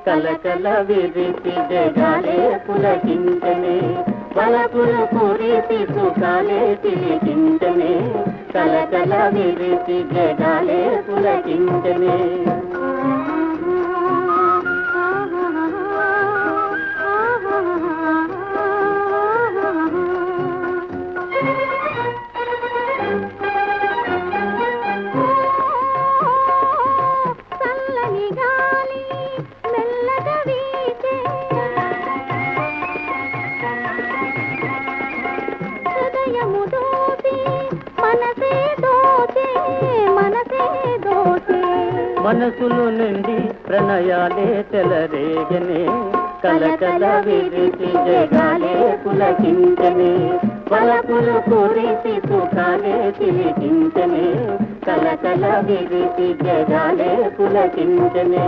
కలకల విరిసి జగాలే పులకించనే వలపులు కురిసి సుఖాలే తిలికించనే కలకల విరిసి జగాలే పులకించనే మనసులు నుండి ప్రణయాలే చెలరేగనే కలకల విరిసి జగాలే పులకించనే వలపులు కురిసి సుఖాలే తిలికించనే కలకల విరిసి జగాలే పులకించనే